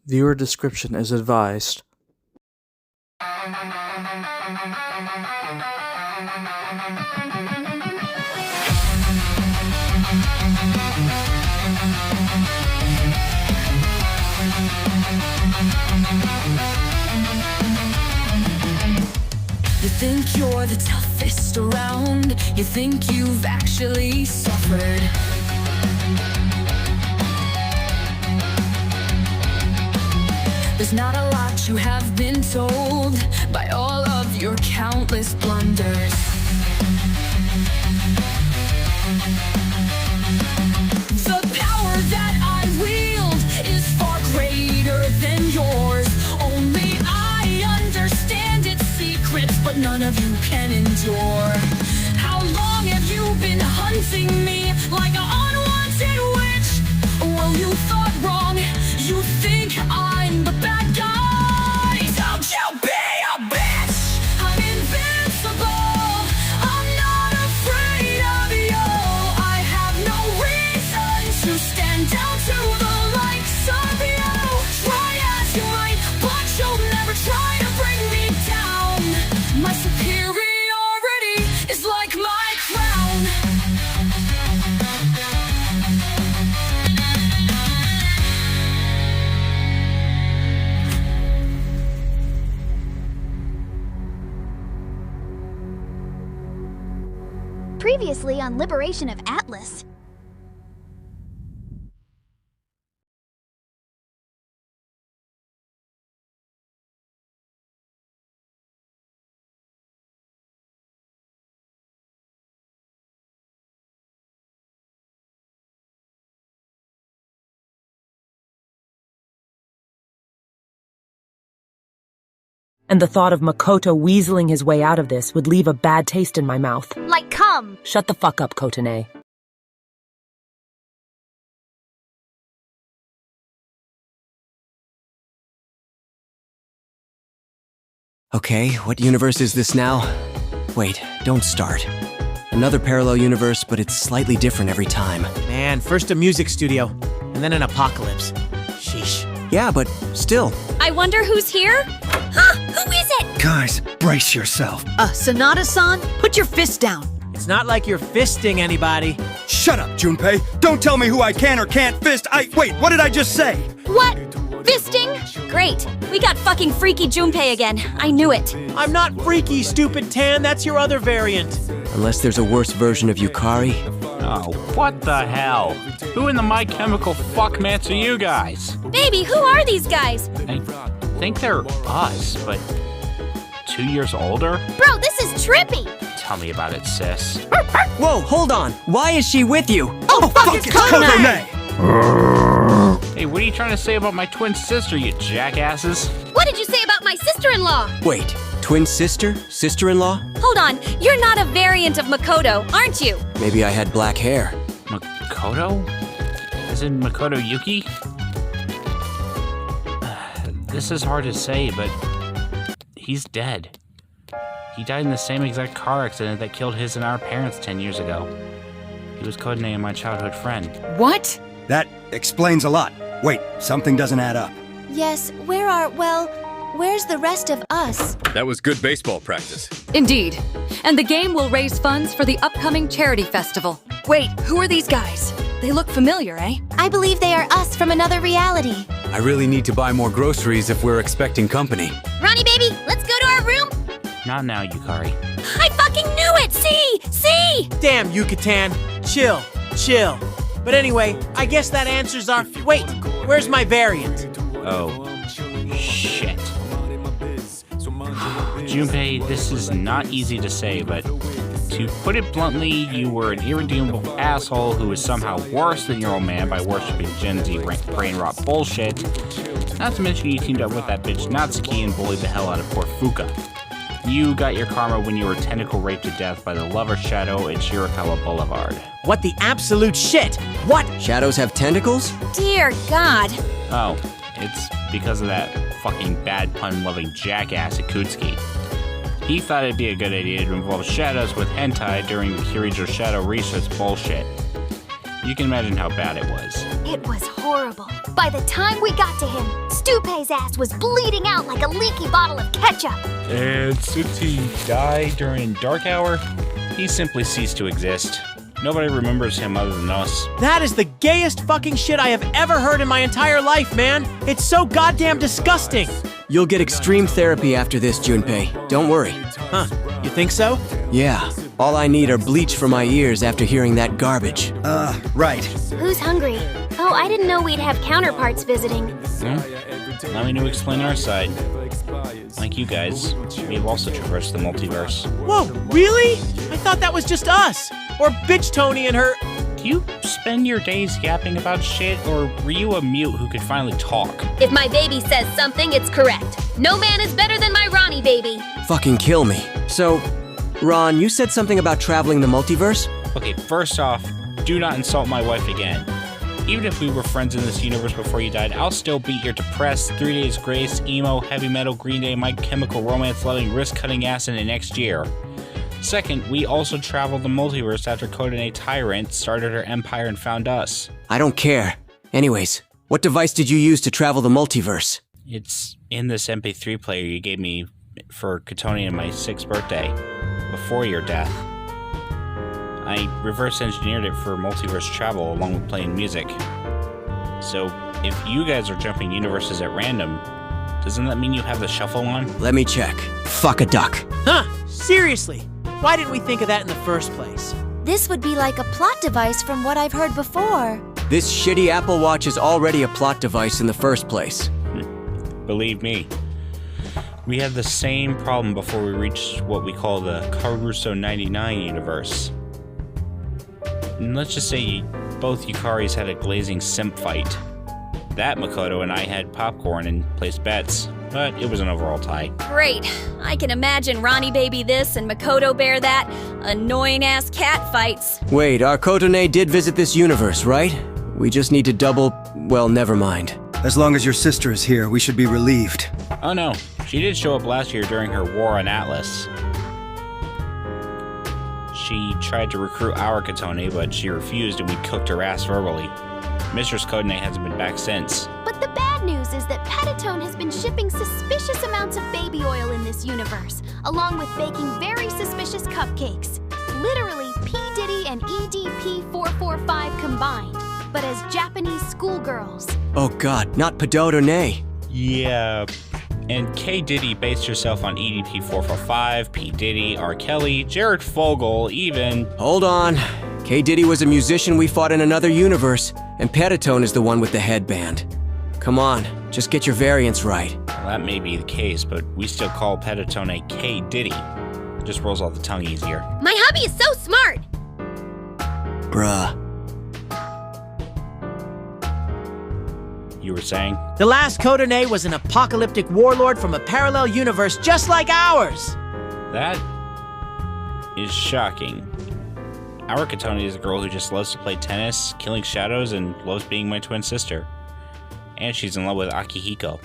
Viewer description is advised. You think you're the toughest around. You think you've actually suffered. There's not a lot you have been told by all of your countless blunders. The power that I wield is far greater than yours. Only I understand its secrets, but none of you can endure. How long have you been hunting me like an unwanted witch? Well, you thought wrong. You think I'm the bad guy. Don't you be a bitch. I'm invincible. I'm not afraid of you. I have no reason to stand down to the likes of you. Try as you might, but you'll never try to bring me down. My superiority is like my crown. Previously on Liberation of Atlus. And the thought of Makoto weaseling his way out of this would leave a bad taste in my mouth. Like, come! Shut the fuck up, Kotone. Okay, what universe is this now? Wait, don't start. Another parallel universe, but it's slightly different every time. Man, first a music studio, and then an apocalypse. Sheesh. Yeah, but still. I wonder who's here? Huh? Who is it? Guys, brace yourself. Sonata-san, put your fist down. It's not like you're fisting anybody. Shut up, Junpei. Don't tell me who I can or can't fist. Wait, what did I just say? What? Fisting? Great. We got fucking freaky Junpei again. I knew it. I'm not freaky, stupid Tan. That's your other variant. Unless there's a worse version of Yukari. Oh, what the hell? Who in the My Chemical fuckmats are you guys? Baby, who are these guys? I think they're us, but 2 years older? Bro, this is trippy. Tell me about it, sis. Whoa, hold on. Why is she with you? Oh, fuck, it's Kotone! Hey, what are you trying to say about my twin sister, you jackasses? What did you say about my sister-in-law? Wait, twin sister? Sister-in-law? Hold on, you're not a variant of Makoto, aren't you? Maybe I had black hair. Makoto? As in Makoto Yuki? This is hard to say, but he's dead. He died in the same exact car accident that killed his and our parents 10 years ago. He was codenamed my childhood friend. What? That explains a lot. Wait, something doesn't add up. Yes, where's the rest of us? That was good baseball practice. Indeed. And the game will raise funds for the upcoming charity festival. Wait, who are these guys? They look familiar, eh? I believe they are us from another reality. I really need to buy more groceries if we're expecting company. Ronnie, baby, let's go to our room. Not now, Yukari. I fucking knew it! See? Damn, Yucatan. Chill. But anyway, I guess that answers our... Wait, where's my variant? Oh, shit. Junpei, this is not easy to say, but to put it bluntly, you were an irredeemable asshole who is somehow worse than your old man by worshipping Gen Z brain rot bullshit. Not to mention you teamed up with that bitch Natsuki and bullied the hell out of poor Fuka. You got your karma when you were tentacle raped to death by the lover Shadow at Shirakawa Boulevard. What the absolute shit? What? Shadows have tentacles? Dear God. Oh, it's because of that fucking bad pun-loving jackass Akutsuki. He thought it'd be a good idea to involve shadows with hentai during the Kirijo Shadow research bullshit. You can imagine how bad it was. It was horrible. By the time we got to him, Stupé's ass was bleeding out like a leaky bottle of ketchup. And since he died during dark hour, he simply ceased to exist. Nobody remembers him other than us. That is the gayest fucking shit I have ever heard in my entire life, man. It's so goddamn disgusting. You'll get extreme therapy after this, Junpei. Don't worry. Huh, you think so? Yeah, all I need are bleach for my ears after hearing that garbage. Right. Who's hungry? Oh, I didn't know we'd have counterparts visiting. Allow me to explain our side. Like you guys, we have also traversed the multiverse. Whoa, really? I thought that was just us. Or Bitch Tony and her... Do you spend your days yapping about shit, or were you a mute who could finally talk? If my baby says something, it's correct. No man is better than my Ronnie baby. Fucking kill me. So, Ron, you said something about traveling the multiverse? Okay, first off, do not insult my wife again. Even if we were friends in this universe before you died, I'll still beat your depressed, 3 Days Grace, emo, heavy metal, Green Day, My Chemical Romance loving, wrist-cutting ass in the next year. Second, we also traveled the multiverse after Kotone Tyrant started her empire and found us. I don't care. Anyways, what device did you use to travel the multiverse? It's in this MP3 player you gave me for Kotone and my 6th birthday, before your death. I reverse engineered it for multiverse travel along with playing music. So, if you guys are jumping universes at random, doesn't that mean you have the shuffle on? Let me check. Fuck a duck. Huh, seriously? Why didn't we think of that in the first place? This would be like a plot device from what I've heard before. This shitty Apple Watch is already a plot device in the first place. Believe me. We had the same problem before we reached what we call the Caruso 99 universe. And let's just say both Yukaris had a glazing simp fight. That Makoto and I had popcorn and placed bets, but it was an overall tie. Great. I can imagine Ronnie baby this and Makoto bear that. Annoying-ass cat fights. Wait, our Kotone did visit this universe, right? We just need to well, never mind. As long as your sister is here, we should be relieved. Oh no, she did show up last year during her war on Atlus. She tried to recruit our Kotone, but she refused and we cooked her ass verbally. Mistress Kotone hasn't been back since. But the bad news is that Petaton has been shipping suspicious amounts of baby oil in this universe, along with baking very suspicious cupcakes. Literally P. Diddy and EDP 445 combined, but as Japanese schoolgirls. Oh god, not Pedotone. Yeah, and K. Diddy based herself on EDP 445, P. Diddy, R. Kelly, Jared Fogle, even... Hold on. K. Diddy was a musician we fought in another universe, and Petaton is the one with the headband. Come on, just get your variants right. Well, that may be the case, but we still call Petaton K. Diddy. Just rolls off the tongue easier. My hubby is so smart! Bruh. You were saying? The last Kotone was an apocalyptic warlord from a parallel universe just like ours! That is shocking. Our Kotone is a girl who just loves to play tennis, killing shadows, and loves being my twin sister. And she's in love with Akihiko.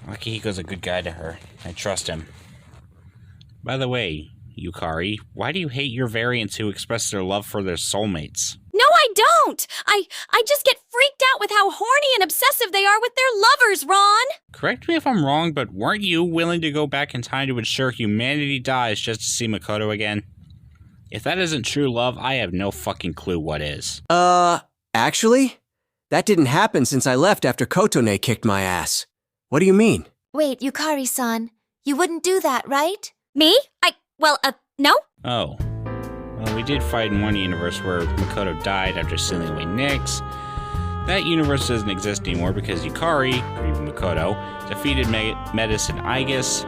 Akihiko's a good guy to her. I trust him. By the way, Yukari, why do you hate your variants who express their love for their soulmates? No, I don't! I just get freaked out with how horny and obsessive they are with their lovers, Ron! Correct me if I'm wrong, but weren't you willing to go back in time to ensure humanity dies just to see Makoto again? If that isn't true love, I have no fucking clue what is. Actually? That didn't happen since I left after Kotone kicked my ass. What do you mean? Wait, Yukari-san, you wouldn't do that, right? Me? No? Oh. Well, we did fight in one universe where Makoto died after sealing away Nyx. That universe doesn't exist anymore because Yukari, or even Makoto, defeated Metis and Aegis,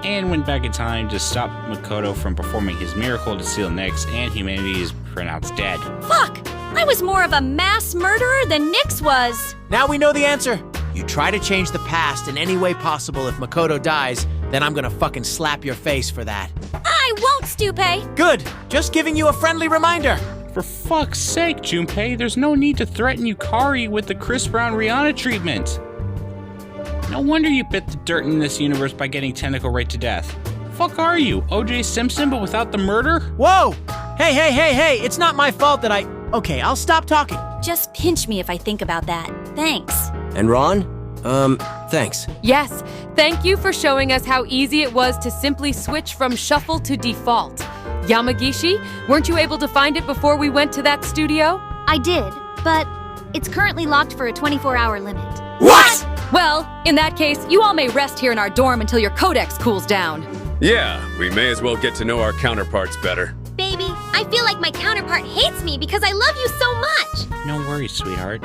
and went back in time to stop Makoto from performing his miracle to seal Nyx, and humanity is pronounced dead. Fuck! I was more of a mass murderer than Nyx was. Now we know the answer. You try to change the past in any way possible if Makoto dies, then I'm gonna fucking slap your face for that. I won't, Stupé! Good! Just giving you a friendly reminder. For fuck's sake, Junpei, there's no need to threaten Yukari with the Chris Brown Rihanna treatment. No wonder you bit the dirt in this universe by getting Tentacle raped to death. Fuck are you, O.J. Simpson but without the murder? Whoa! Hey, it's not my fault that Okay, I'll stop talking. Just pinch me if I think about that. Thanks. And Ron? Thanks. Yes, thank you for showing us how easy it was to simply switch from shuffle to default. Yamagishi, weren't you able to find it before we went to that studio? I did, but it's currently locked for a 24-hour limit. What? Well, in that case, you all may rest here in our dorm until your codex cools down. Yeah, we may as well get to know our counterparts better. Baby, I feel like my counterpart hates me because I love you so much. No worries, sweetheart.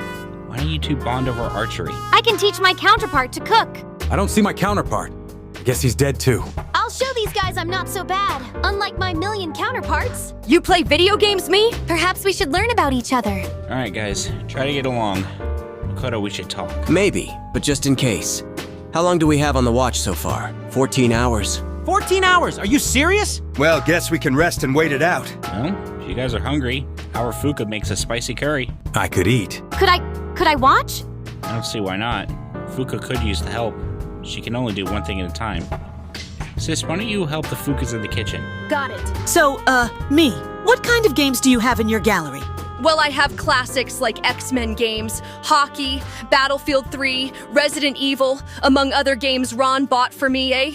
Why don't you two bond over archery? I can teach my counterpart to cook. I don't see my counterpart. I guess he's dead too. I'll show these guys I'm not so bad, unlike my million counterparts. You play video games, me? Perhaps we should learn about each other. Alright, guys, try to get along. Makoto, we should talk. Maybe, but just in case. How long do we have on the watch so far? 14 hours. 14 hours? Are you serious? Well, guess we can rest and wait it out. Well, if you guys are hungry, our Fuka makes a spicy curry. I could eat. Could I watch? I don't see why not. Fuka could use the help. She can only do one thing at a time. Sis, why don't you help the Fukas in the kitchen? Got it. So, me, what kind of games do you have in your gallery? Well, I have classics like X-Men games, hockey, Battlefield 3, Resident Evil, among other games Ron bought for me, eh?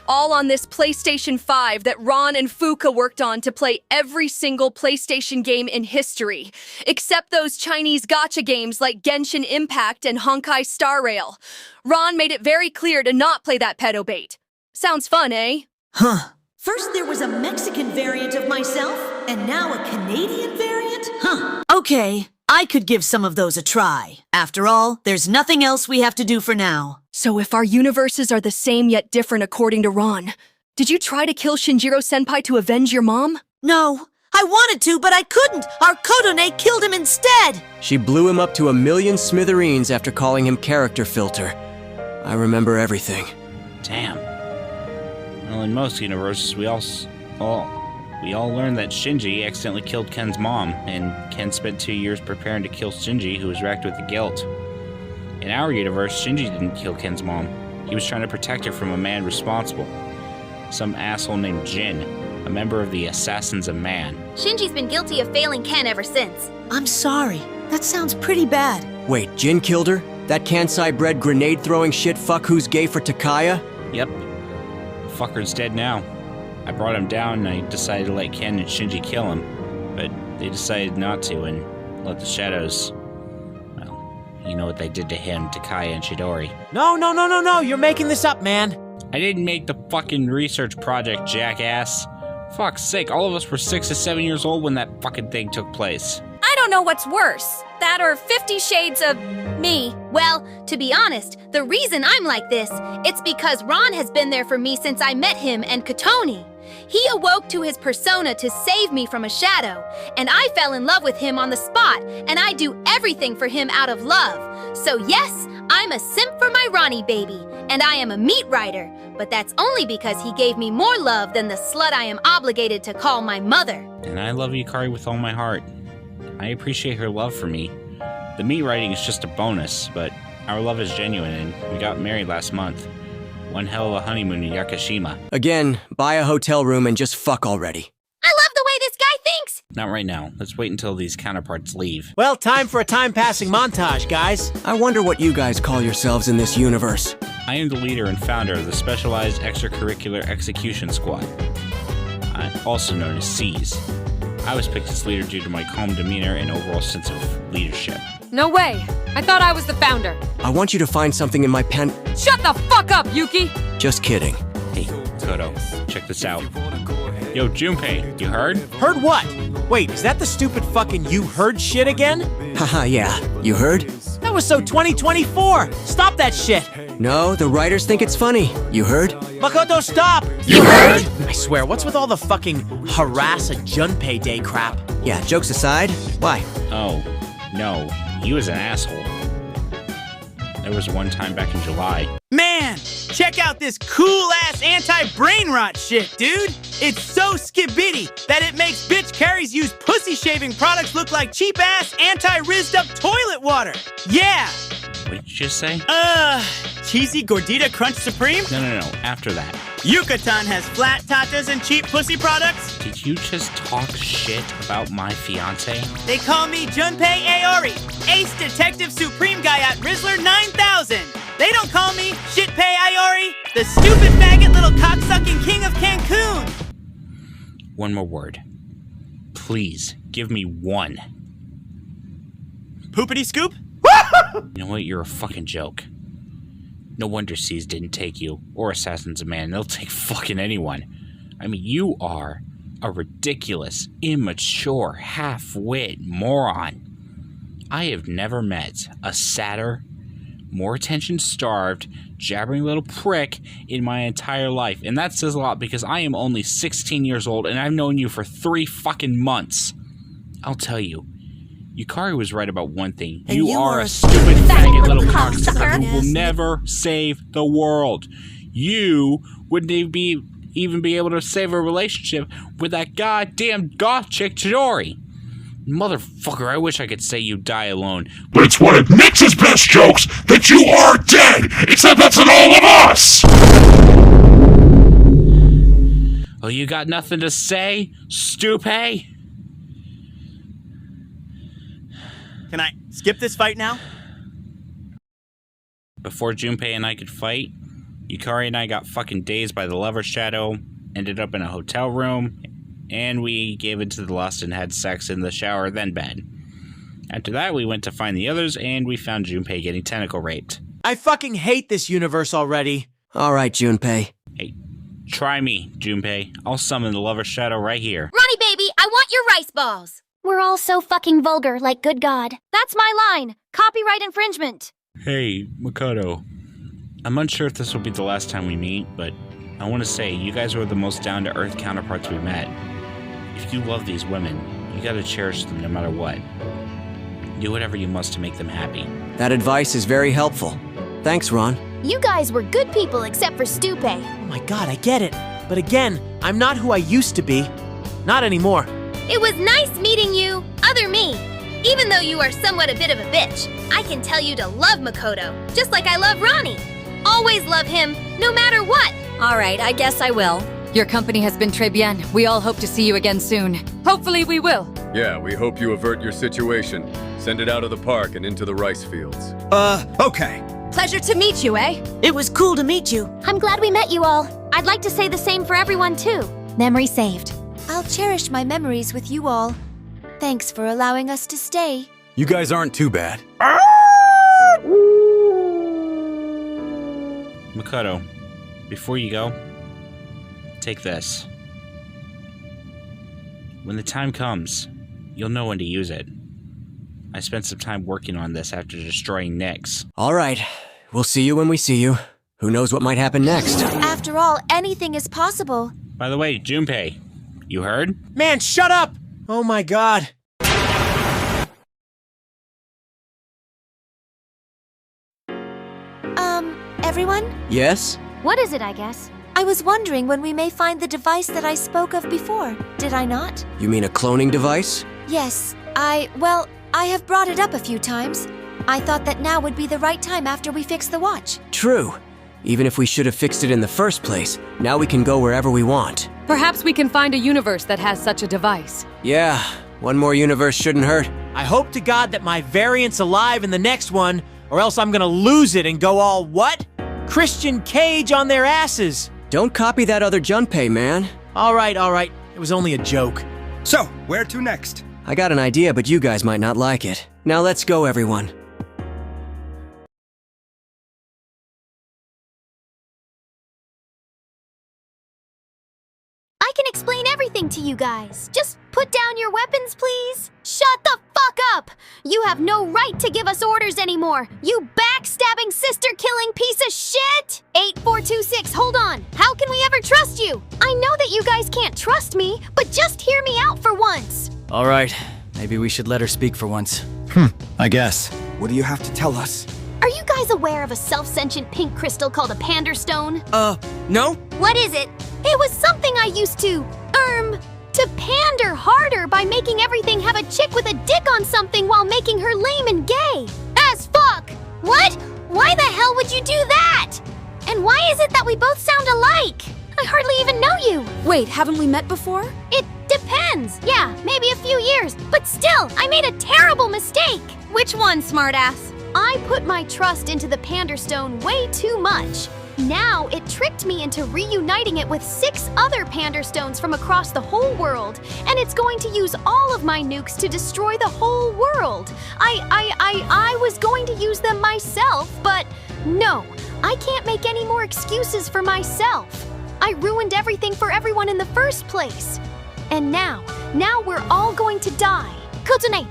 All on this PlayStation 5 that Ron and Fuka worked on to play every single PlayStation game in history, except those Chinese gacha games like Genshin Impact and Honkai Star Rail. Ron made it very clear to not play that pedo bait. Sounds fun, eh? Huh. First there was a Mexican variant of myself, and now a Canadian variant? Huh. Okay, I could give some of those a try. After all, there's nothing else we have to do for now. So if our universes are the same yet different according to Ron, did you try to kill Shinjiro-senpai to avenge your mom? No, I wanted to, but I couldn't. Our Kotone killed him instead. She blew him up to a million smithereens after calling him character filter. I remember everything. Damn. Well, in most universes, we all learned that Shinji accidentally killed Ken's mom, and Ken spent 2 years preparing to kill Shinji, who was racked with the guilt. In our universe, Shinji didn't kill Ken's mom. He was trying to protect her from a man responsible. Some asshole named Jin, a member of the Assassins of Man. Shinji's been guilty of failing Ken ever since. I'm sorry. That sounds pretty bad. Wait, Jin killed her? That Kansai-bred grenade-throwing shit-fuck who's gay for Takaya? Yep. The fucker's dead now. I brought him down and I decided to let Ken and Shinji kill him. But they decided not to and let the shadows... You know what they did to him, Takaya and Chidori. No, you're making this up, man. I didn't make the fucking research project, jackass. Fuck's sake, all of us were 6 to 7 years old when that fucking thing took place. I don't know what's worse. That or 50 Shades of me. Well, to be honest, the reason I'm like this, it's because Ron has been there for me since I met him and Kotone. He awoke to his persona to save me from a shadow, and I fell in love with him on the spot, and I do everything for him out of love. So yes, I'm a simp for my Ronnie baby, and I am a meat writer, but that's only because he gave me more love than the slut I am obligated to call my mother. And I love Yukari with all my heart. I appreciate her love for me. The meat writing is just a bonus, but our love is genuine, and we got married last month. One hell of a honeymoon in Yakushima. Again, buy a hotel room and just fuck already. I love the way this guy thinks! Not right now. Let's wait until these counterparts leave. Well, time for a time-passing montage, guys. I wonder what you guys call yourselves in this universe. I am the leader and founder of the Specialized Extracurricular Execution Squad, also known as SEAS. I was picked as leader due to my calm demeanor and overall sense of leadership. No way. I thought I was the founder. I want you to find something in my pen. Shut the fuck up, Yuki! Just kidding. Hey, Koto, check this out. Yo, Junpei, you heard? Heard what? Wait, is that the stupid fucking you heard shit again? Haha, yeah. You heard? That was so 2024! Stop that shit! No, the writers think it's funny. You heard? Makoto, stop! You heard? I swear, what's with all the fucking harass a Junpei Day crap? Yeah, jokes aside, why? Oh, no. He was an asshole. There was one time back in July. Man, check out this cool-ass anti-brain rot shit, dude! It's so skibidi that it makes bitch Carrie's used pussy-shaving products look like cheap-ass anti-rizzed-up toilet water! Yeah! What did you just say? Cheesy Gordita Crunch Supreme? No, after that. Yucatan has flat tatas and cheap pussy products. Did you just talk shit about my fiance? They call me Junpei Aori, Ace Detective Supreme Guy at Rizzler 9000. They don't call me Shitpei Aori, the stupid faggot little cocksucking king of Cancun. One more word. Please, give me one. Poopity scoop? You know what? You're a fucking joke. No wonder C's didn't take you, or Assassin's a man. They'll take fucking anyone. I mean, you are a ridiculous, immature, half-wit moron. I have never met a sadder, more attention-starved, jabbering little prick in my entire life. And that says a lot because I am only 16 years old and I've known you for 3 fucking months. I'll tell you, Yukari was right about one thing. You are a stupid faggot little cocksucker who will never save the world. You wouldn't even be able to save a relationship with that goddamn goth chick Chidori. Motherfucker, I wish I could say you die alone. But it's one of Nix's best jokes that you are dead, except that's in all of us! Oh, you got nothing to say, stupid? Can I skip this fight now? Before Junpei and I could fight, Yukari and I got fucking dazed by the lover shadow, ended up in a hotel room, and we gave into the lust and had sex in the shower, then bed. After that, we went to find the others, and we found Junpei getting tentacle raped. I fucking hate this universe already. Alright, Junpei. Hey, try me, Junpei. I'll summon the lover shadow right here. Ronnie, baby, I want your rice balls. We're all so fucking vulgar, like good God. That's my line. Copyright infringement. Hey, Makoto. I'm unsure if this will be the last time we meet, but I want to say you guys are the most down-to-earth counterparts we met. If you love these women, you gotta cherish them no matter what. Do whatever you must to make them happy. That advice is very helpful. Thanks, Ron. You guys were good people except for Stupe. Oh my god, I get it. But again, I'm not who I used to be. Not anymore. It was nice meeting you, other me. Even though you are somewhat a bit of a bitch, I can tell you to love Makoto, just like I love Ronnie. Always love him, no matter what. All right, I guess I will. Your company has been très bien. We all hope to see you again soon. Hopefully we will. Yeah, we hope you avert your situation. Send it out of the park and into the rice fields. Okay. Pleasure to meet you, eh? It was cool to meet you. I'm glad we met you all. I'd like to say the same for everyone, too. Memory saved. I'll cherish my memories with you all. Thanks for allowing us to stay. You guys aren't too bad. Makoto, before you go, take this. When the time comes, you'll know when to use it. I spent some time working on this after destroying Nyx. Alright, we'll see you when we see you. Who knows what might happen next? After all, anything is possible. By the way, Junpei, you heard? Man, shut up! Oh my god. Everyone? Yes? What is it, I guess? I was wondering when we may find the device that I spoke of before. Did I not? You mean a cloning device? Yes, I have brought it up a few times. I thought that now would be the right time after we fix the watch. True. Even if we should have fixed it in the first place, now we can go wherever we want. Perhaps we can find a universe that has such a device. Yeah, one more universe shouldn't hurt. I hope to God that my variant's alive in the next one, or else I'm gonna lose it and go all what? Christian Cage on their asses. Don't copy that other Junpei, man. Alright. It was only a joke. So, where to next? I got an idea, but you guys might not like it. Now let's go, everyone. I can explain everything to you guys. Just put down your weapons, please. Shut the fuck up! You have no right to give us orders anymore. You backstabbing, sister-killing piece of shit! 8426, hold on. How can we ever trust you? I know that you guys can't trust me, but just hear me out for once. Alright, maybe we should let her speak for once. I guess. What do you have to tell us? Are you guys aware of a self-sentient pink crystal called a panderstone? No? What is it? It was something I used to pander harder by making everything have a chick with a dick on something while making her lame and gay. As fuck! What? Why the hell would you do that? And why is it that we both sound alike? I hardly even know you. Wait, haven't we met before? It depends. Yeah, maybe a few years. But still, I made a terrible mistake. Which one, smartass? I put my trust into the Panderstone way too much. Now it tricked me into reuniting it with 6 other Panderstones from across the whole world, and it's going to use all of my nukes to destroy the whole world. I was going to use them myself, but no, I can't make any more excuses for myself. I ruined everything for everyone in the first place. And now we're all going to die. Kotone,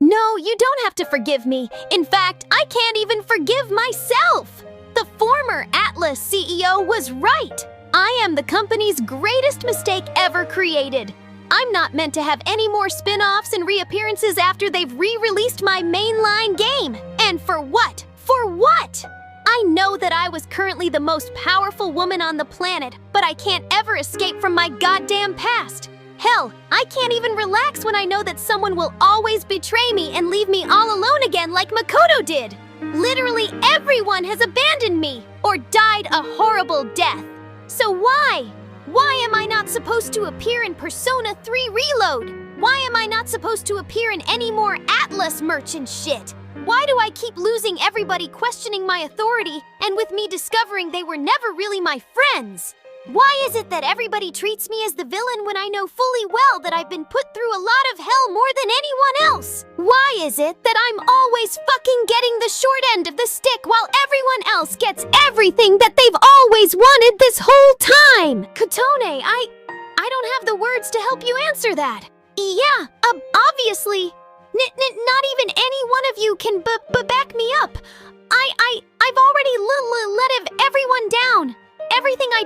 No, you don't have to forgive me. In fact, I can't even forgive myself. The former Atlus CEO was right. I am the company's greatest mistake ever created. I'm not meant to have any more spin-offs and reappearances after they've re-released my mainline game. And for what? For what? I know that I was currently the most powerful woman on the planet, but I can't ever escape from my goddamn past. Hell, I can't even relax when I know that someone will always betray me and leave me all alone again like Makoto did. Literally everyone has abandoned me or died a horrible death. So why? Why am I not supposed to appear in Persona 3 Reload? Why am I not supposed to appear in any more Atlus merch and shit? Why do I keep losing everybody questioning my authority and with me discovering they were never really my friends? Why is it that everybody treats me as the villain when I know fully well that I've been put through a lot of hell more than anyone else? Why is it that I'm always fucking getting the short end of the stick while everyone else gets everything that they've always wanted this whole time? Kotone, I don't have the words to help you answer that. Yeah, obviously. Not even any one of you can back me up. I've already let everyone down. Everything I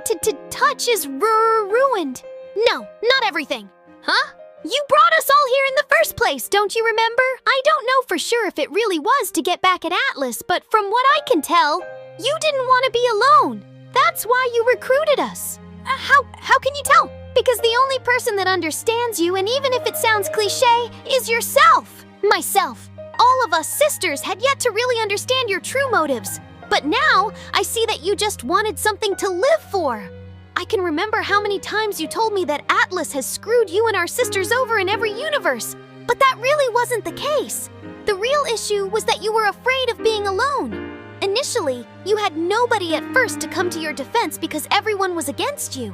touch is ruined. No, not everything. Huh? You brought us all here in the first place, don't you remember? I don't know for sure if it really was to get back at Atlus, but from what I can tell, you didn't want to be alone. That's why you recruited us. How can you tell? Because the only person that understands you, and even if it sounds cliche, is yourself. Myself. All of us sisters had yet to really understand your true motives. But now, I see that you just wanted something to live for. I can remember how many times you told me that Atlus has screwed you and our sisters over in every universe. But that really wasn't the case. The real issue was that you were afraid of being alone. Initially, you had nobody at first to come to your defense because everyone was against you.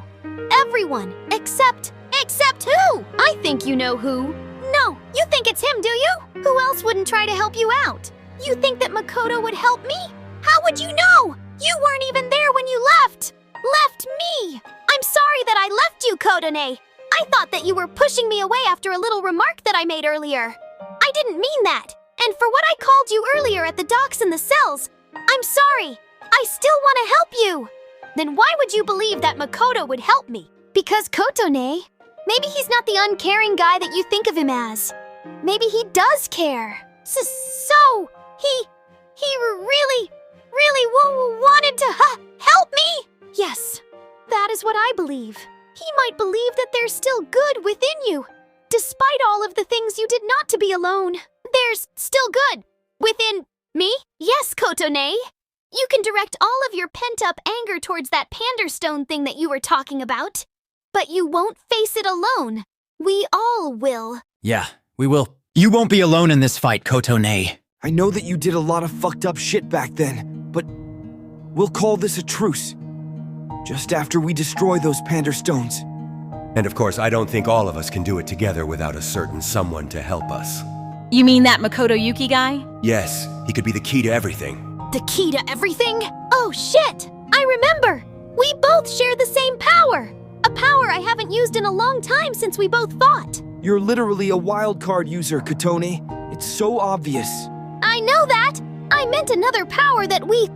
Everyone, except who? I think you know who. No, you think it's him, do you? Who else wouldn't try to help you out? You think that Makoto would help me? How would you know? You weren't even there when you left. Left me. I'm sorry that I left you, Kotone. I thought that you were pushing me away after a little remark that I made earlier. I didn't mean that. And for what I called you earlier at the docks and the cells, I'm sorry. I still want to help you. Then why would you believe that Makoto would help me? Because Kotone, maybe he's not the uncaring guy that you think of him as. Maybe he does care. So, he really wanted to help me? Yes, that is what I believe. He might believe that there's still good within you. Despite all of the things you did not to be alone, there's still good within me? Yes, Kotone. You can direct all of your pent-up anger towards that Panderstone thing that you were talking about. But you won't face it alone. We all will. Yeah, we will. You won't be alone in this fight, Kotone. I know that you did a lot of fucked up shit back then, but we'll call this a truce. Just after we destroy those Panderstones. And of course, I don't think all of us can do it together without a certain someone to help us. You mean that Makoto Yuki guy? Yes, he could be the key to everything. The key to everything? Oh shit! I remember! We both share the same power! A power I haven't used in a long time since we both fought. You're literally a wild card user, Kotone. It's so obvious. I know that! I meant another power that we,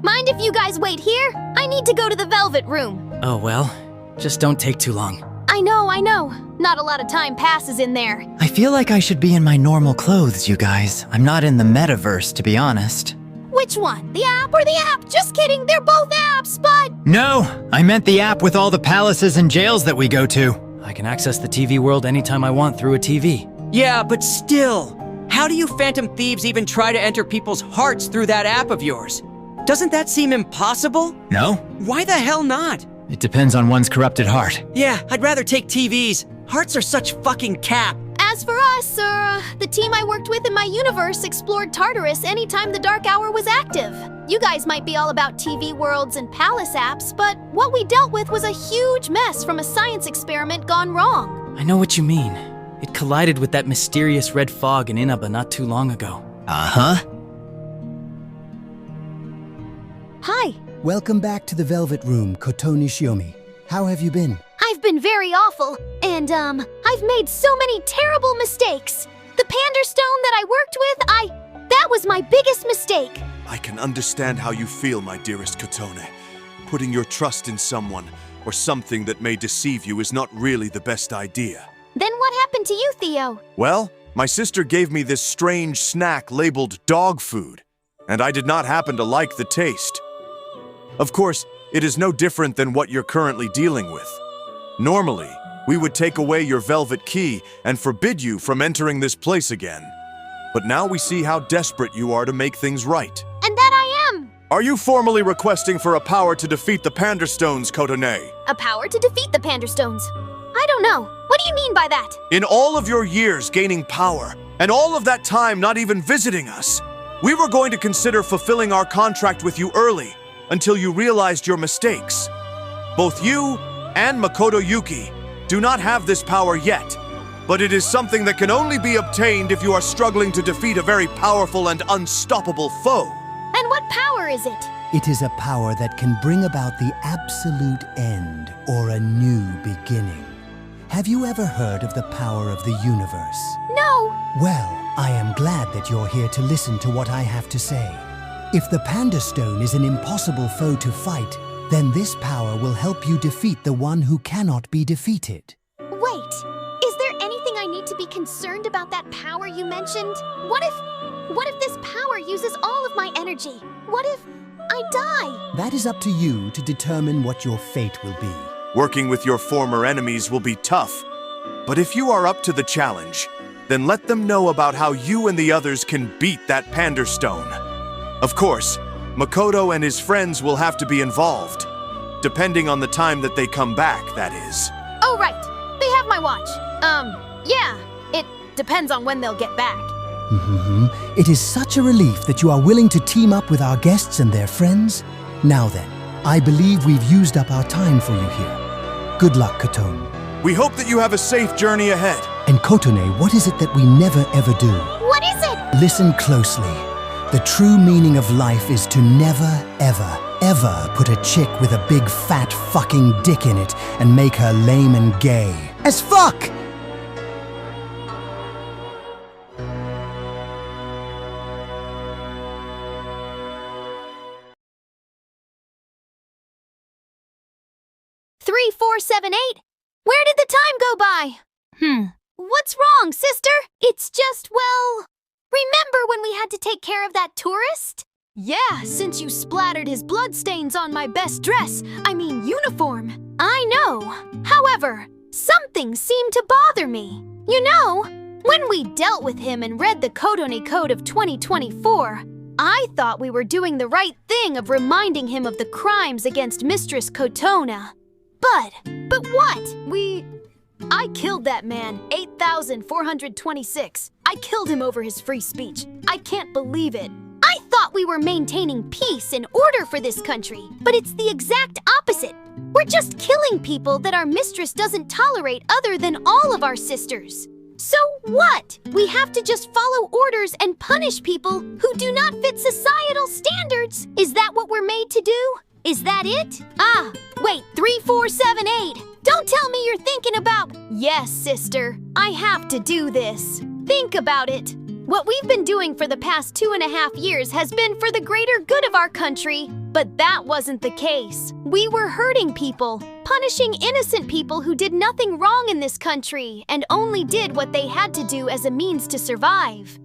mind if you guys wait here? I need to go to the Velvet Room. Oh well, just don't take too long. I know. Not a lot of time passes in there. I feel like I should be in my normal clothes, you guys. I'm not in the metaverse, to be honest. Which one? The app or the app? Just kidding, they're both apps, but... No! I meant the app with all the palaces and jails that we go to. I can access the TV world anytime I want through a TV. Yeah, but still, how do you phantom thieves even try to enter people's hearts through that app of yours? Doesn't that seem impossible? No. Why the hell not? It depends on one's corrupted heart. Yeah, I'd rather take TVs. Hearts are such fucking cap. As for us, the team I worked with in my universe explored Tartarus anytime the Dark Hour was active. You guys might be all about TV worlds and palace apps, but what we dealt with was a huge mess from a science experiment gone wrong. I know what you mean. It collided with that mysterious red fog in Inaba not too long ago. Uh-huh. Hi. Welcome back to the Velvet Room, Kotone Shiomi. How have you been? I've been very awful, and I've made so many terrible mistakes. The Panderstone that I worked with, that was my biggest mistake. I can understand how you feel, my dearest Kotone. Putting your trust in someone, or something that may deceive you, is not really the best idea. Then what happened to you, Theo? Well, my sister gave me this strange snack labeled dog food, and I did not happen to like the taste. Of course, it is no different than what you're currently dealing with. Normally, we would take away your velvet key and forbid you from entering this place again. But now we see how desperate you are to make things right. And that I am! Are you formally requesting for a power to defeat the Panderstones, Kotone? A power to defeat the Panderstones? I don't know. What do you mean by that? In all of your years gaining power, and all of that time not even visiting us, we were going to consider fulfilling our contract with you early, until you realized your mistakes. Both you and Makoto Yuki do not have this power yet, but it is something that can only be obtained if you are struggling to defeat a very powerful and unstoppable foe. And what power is it? It is a power that can bring about the absolute end, or a new beginning. Have you ever heard of the power of the universe? No. Well, I am glad that you're here to listen to what I have to say. If the Panda Stone is an impossible foe to fight, then this power will help you defeat the one who cannot be defeated. Wait, is there anything I need to be concerned about that power you mentioned? What if this power uses all of my energy? What if I die? That is up to you to determine what your fate will be. Working with your former enemies will be tough, but if you are up to the challenge, then let them know about how you and the others can beat that Panderstone. Of course, Makoto and his friends will have to be involved, depending on the time that they come back, that is. Oh, right. They have my watch. Yeah. It depends on when they'll get back. It is such a relief that you are willing to team up with our guests and their friends. Now then, I believe we've used up our time for you here. Good luck, Kotone. We hope that you have a safe journey ahead. And Kotone, what is it that we never ever do? What is it? Listen closely. The true meaning of life is to never, ever, ever put a chick with a big fat fucking dick in it and make her lame and gay. As fuck! Three, 4, 7, 8. Where did the time go by? What's wrong, sister? It's just, well... Remember when we had to take care of that tourist? Yeah, since you splattered his bloodstains on my best dress, uniform. I know. However, something seemed to bother me. You know, when we dealt with him and read the Kotone Code of 2024, I thought we were doing the right thing of reminding him of the crimes against Mistress Kotone. But what? I killed that man, 8,426. I killed him over his free speech. I can't believe it. I thought we were maintaining peace and order for this country, but it's the exact opposite. We're just killing people that our mistress doesn't tolerate other than all of our sisters. So what? We have to just follow orders and punish people who do not fit societal standards. Is that what we're made to do? Is that it? Wait, 3, 4, 7, 8. Don't tell me you're thinking about... Yes, sister, I have to do this. Think about it. What we've been doing for the past 2.5 years has been for the greater good of our country. But that wasn't the case. We were hurting people, punishing innocent people who did nothing wrong in this country and only did what they had to do as a means to survive.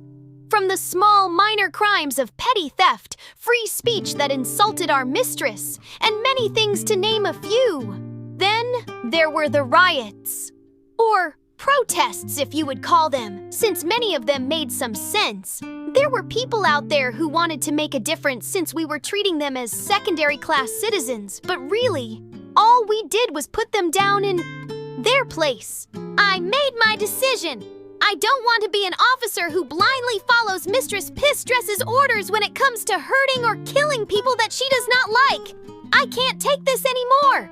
From the small, minor crimes of petty theft, free speech that insulted our mistress, and many things to name a few. Then there were the riots. Or protests, if you would call them, since many of them made some sense. There were people out there who wanted to make a difference since we were treating them as secondary-class citizens, but really, all we did was put them down in their place. I made my decision. I don't want to be an officer who blindly follows Mistress Pistress's orders when it comes to hurting or killing people that she does not like. I can't take this anymore.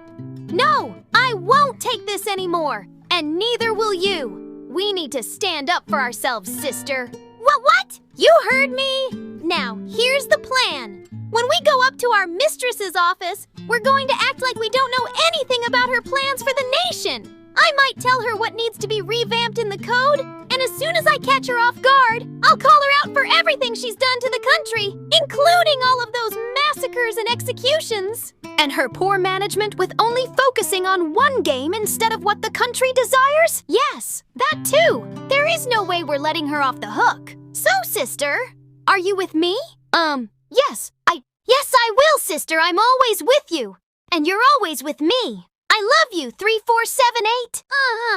No, I won't take this anymore. And neither will you. We need to stand up for ourselves, sister. What? You heard me? Now, here's the plan. When we go up to our mistress's office, we're going to act like we don't know anything about her plans for the nation. I might tell her what needs to be revamped in the code, and as soon as I catch her off guard, I'll call her out for everything she's done to the country, including all of those massacres and executions. And her poor management with only focusing on one game instead of what the country desires? Yes, that too. There is no way we're letting her off the hook. So, sister, are you with me? Yes, I will, sister. I'm always with you. And you're always with me. I love you, 3478.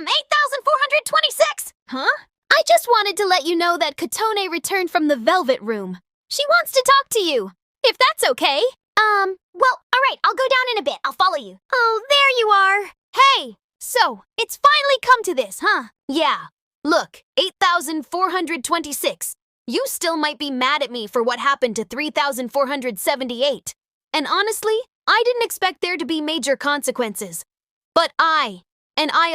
8,426. Huh? I just wanted to let you know that Kotone returned from the Velvet Room. She wants to talk to you, if that's okay. Well, all right, I'll go down in a bit. I'll follow you. Oh, there you are. Hey, so it's finally come to this, huh? Yeah. Look, 8,426. You still might be mad at me for what happened to 3,478. And honestly, I didn't expect there to be major consequences. But I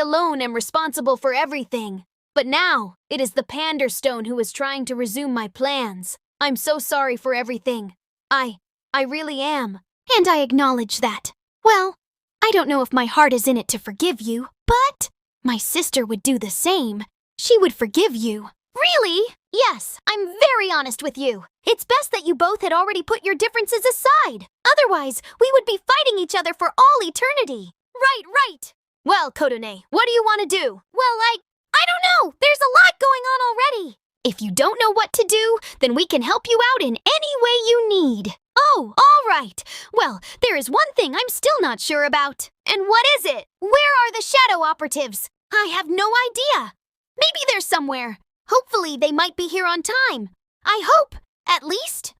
alone am responsible for everything. But now, it is the Panderstone who is trying to resume my plans. I'm so sorry for everything. I really am. And I acknowledge that. Well, I don't know if my heart is in it to forgive you, but my sister would do the same. She would forgive you. Really? Yes, I'm very honest with you. It's best that you both had already put your differences aside. Otherwise, we would be fighting each other for all eternity. Right. Well, Kotone, what do you want to do? Well, I don't know. There's a lot going on already. If you don't know what to do, then we can help you out in any way you need. Oh, all right. Well, there is one thing I'm still not sure about. And what is it? Where are the Shadow Operatives? I have no idea. Maybe they're somewhere. Hopefully, they might be here on time. I hope, at least.